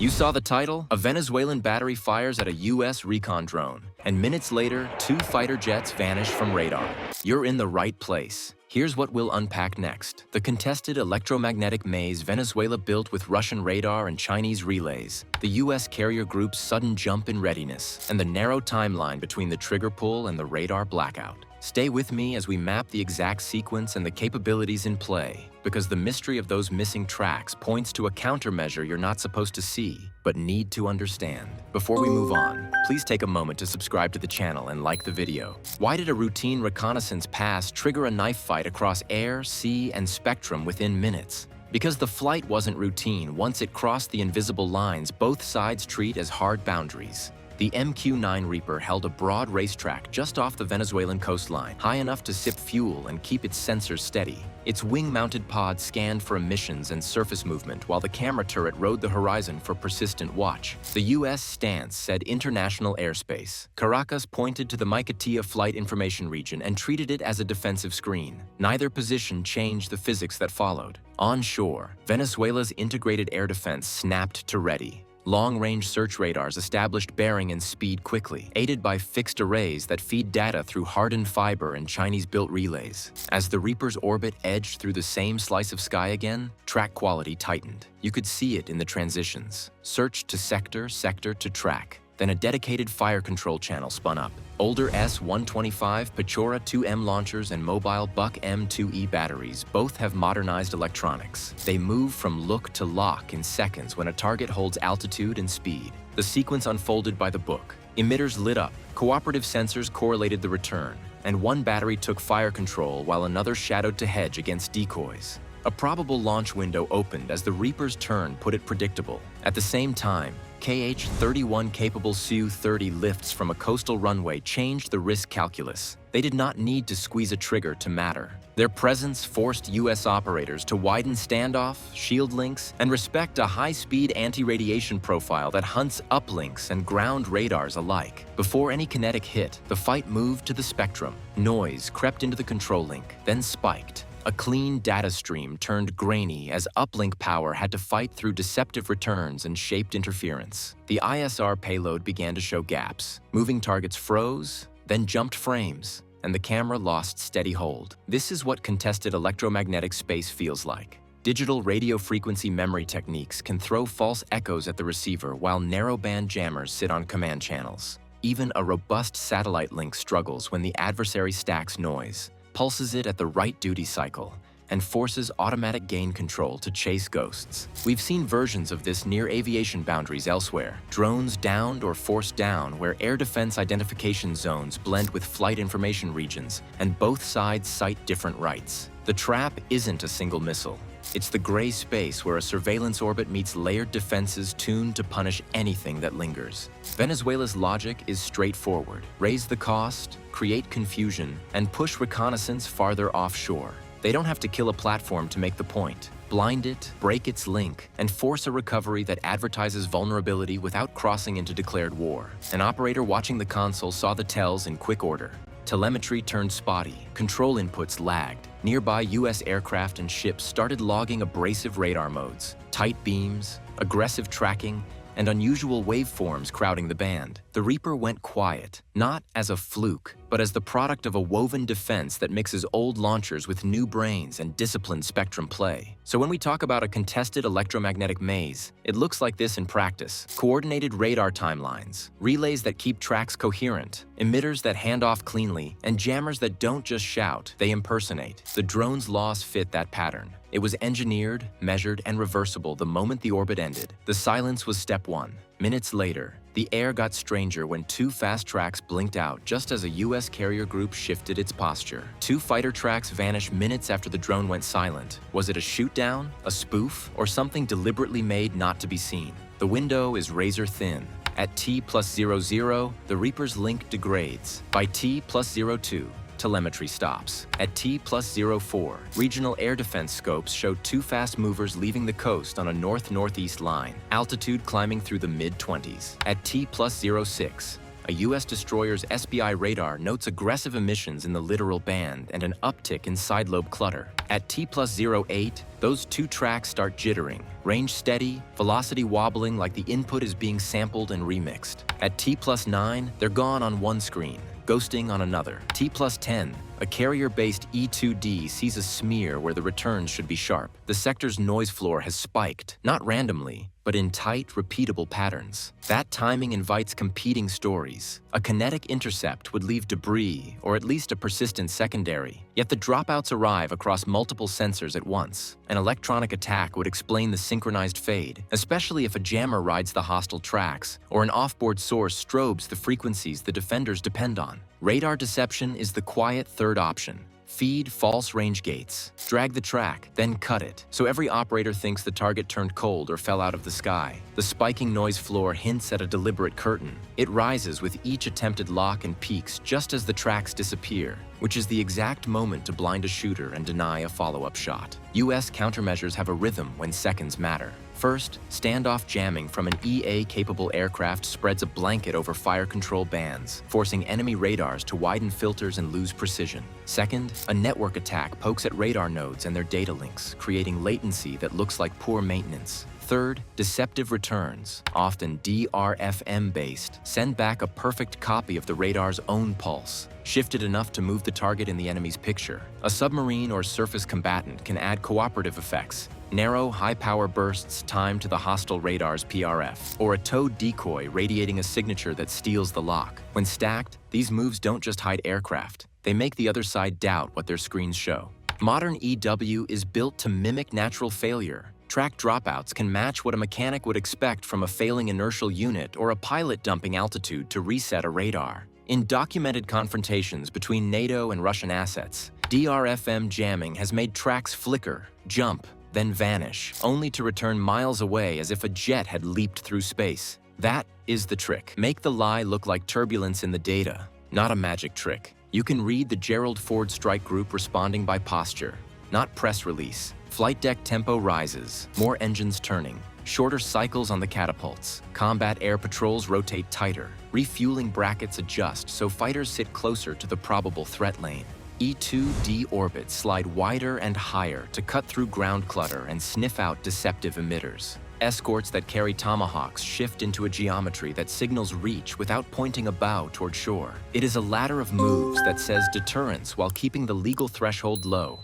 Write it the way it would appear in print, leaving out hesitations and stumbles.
You saw the title? A Venezuelan battery fires at a U.S. recon drone, and minutes later, 2 fighter jets vanish from radar. You're in the right place. Here's what we'll unpack next. The contested electromagnetic maze Venezuela built with Russian radar and Chinese relays, the U.S. carrier group's sudden jump in readiness, and the narrow timeline between the trigger pull and the radar blackout. Stay with me as we map the exact sequence and the capabilities in play, because the mystery of those missing tracks points to a countermeasure you're not supposed to see, but need to understand. Before we move on, please take a moment to subscribe to the channel and like the video. Why did a routine reconnaissance pass trigger a knife fight across air, sea, and spectrum within minutes? Because the flight wasn't routine. Once it crossed the invisible lines both sides treat as hard boundaries. The MQ-9 Reaper held a broad racetrack just off the Venezuelan coastline, high enough to sip fuel and keep its sensors steady. Its wing-mounted pod scanned for emissions and surface movement, while the camera turret rode the horizon for persistent watch. The U.S. stance said international airspace. Caracas pointed to the Maiquetía flight information region and treated it as a defensive screen. Neither position changed the physics that followed. Onshore, Venezuela's integrated air defense snapped to ready. Long-range search radars established bearing and speed quickly, aided by fixed arrays that feed data through hardened fiber and Chinese-built relays. As the Reaper's orbit edged through the same slice of sky again, track quality tightened. You could see it in the transitions. Search to sector, sector to track. Then a dedicated fire control channel spun up. Older S-125 Pechora 2M launchers and mobile Buck M2E batteries both have modernized electronics. They move from look to lock in seconds when a target holds altitude and speed. The sequence unfolded by the book. Emitters lit up, cooperative sensors correlated the return, and one battery took fire control while another shadowed to hedge against decoys. A probable launch window opened as the Reaper's turn put it predictable. At the same time, KH-31 capable Su-30 lifts from a coastal runway changed the risk calculus. They did not need to squeeze a trigger to matter. Their presence forced U.S. operators to widen standoff, shield links, and respect a high-speed anti-radiation profile that hunts uplinks and ground radars alike. Before any kinetic hit, the fight moved to the spectrum. Noise crept into the control link, then spiked. A clean data stream turned grainy as uplink power had to fight through deceptive returns and shaped interference. The ISR payload began to show gaps. Moving targets froze, then jumped frames, and the camera lost steady hold. This is what contested electromagnetic space feels like. Digital radio frequency memory techniques can throw false echoes at the receiver while narrowband jammers sit on command channels. Even a robust satellite link struggles when the adversary stacks noise, pulses it at the right duty cycle, and forces automatic gain control to chase ghosts. We've seen versions of this near aviation boundaries elsewhere. Drones downed or forced down where air defense identification zones blend with flight information regions, and both sides cite different rights. The trap isn't a single missile. It's the gray space where a surveillance orbit meets layered defenses tuned to punish anything that lingers. Venezuela's logic is straightforward. Raise the cost, create confusion, and push reconnaissance farther offshore. They don't have to kill a platform to make the point. Blind it, break its link, and force a recovery that advertises vulnerability without crossing into declared war. An operator watching the console saw the tells in quick order. Telemetry turned spotty, control inputs lagged. Nearby U.S. aircraft and ships started logging abrasive radar modes, tight beams, aggressive tracking, and unusual waveforms crowding the band. The Reaper went quiet, not as a fluke, but as the product of a woven defense that mixes old launchers with new brains and disciplined spectrum play. So when we talk about a contested electromagnetic maze, it looks like this in practice. Coordinated radar timelines, relays that keep tracks coherent, emitters that hand off cleanly, and jammers that don't just shout, they impersonate. The drone's loss fit that pattern. It was engineered, measured, and reversible the moment the orbit ended. The silence was step one. Minutes later, the air got stranger when 2 fast tracks blinked out just as a U.S. carrier group shifted its posture. 2 fighter tracks vanished minutes after the drone went silent. Was it a shootdown, a spoof, or something deliberately made not to be seen? The window is razor thin. At T+00, the Reaper's link degrades. By T+02, telemetry stops. At T+04, regional air defense scopes showed 2 fast movers leaving the coast on a north-northeast line, altitude climbing through the mid-20s. At T+06, a U.S. destroyer's SBI radar notes aggressive emissions in the littoral band and an uptick in side lobe clutter. At T+08, those two tracks start jittering, range steady, velocity wobbling like the input is being sampled and remixed. At T+9, they're gone on one screen, ghosting on another. T+10, a carrier-based E2D sees a smear where the returns should be sharp. The sector's noise floor has spiked, not randomly, but in tight, repeatable patterns. That timing invites competing stories. A kinetic intercept would leave debris, or at least a persistent secondary. Yet the dropouts arrive across multiple sensors at once. An electronic attack would explain the synchronized fade, especially if a jammer rides the hostile tracks, or an offboard source strobes the frequencies the defenders depend on. Radar deception is the quiet third option. Feed false range gates. Drag the track, then cut it, so every operator thinks the target turned cold or fell out of the sky. The spiking noise floor hints at a deliberate curtain. It rises with each attempted lock and peaks just as the tracks disappear, which is the exact moment to blind a shooter and deny a follow-up shot. US countermeasures have a rhythm when seconds matter. First, standoff jamming from an EA-capable aircraft spreads a blanket over fire control bands, forcing enemy radars to widen filters and lose precision. Second, a network attack pokes at radar nodes and their data links, creating latency that looks like poor maintenance. Third, deceptive returns, often DRFM-based, send back a perfect copy of the radar's own pulse, shifted enough to move the target in the enemy's picture. A submarine or surface combatant can add cooperative effects, narrow, high-power bursts timed to the hostile radar's PRF, or a towed decoy radiating a signature that steals the lock. When stacked, these moves don't just hide aircraft. They make the other side doubt what their screens show. Modern EW is built to mimic natural failure. Track dropouts can match what a mechanic would expect from a failing inertial unit or a pilot dumping altitude to reset a radar. In documented confrontations between NATO and Russian assets, DRFM jamming has made tracks flicker, jump, then vanish, only to return miles away as if a jet had leaped through space. That is the trick. Make the lie look like turbulence in the data, not a magic trick. You can read the Gerald Ford strike group responding by posture, not press release. Flight deck tempo rises, more engines turning, shorter cycles on the catapults. Combat air patrols rotate tighter. Refueling brackets adjust so fighters sit closer to the probable threat lane. E2D orbits slide wider and higher to cut through ground clutter and sniff out deceptive emitters. Escorts that carry tomahawks shift into a geometry that signals reach without pointing a bow toward shore. It is a ladder of moves that says deterrence while keeping the legal threshold low.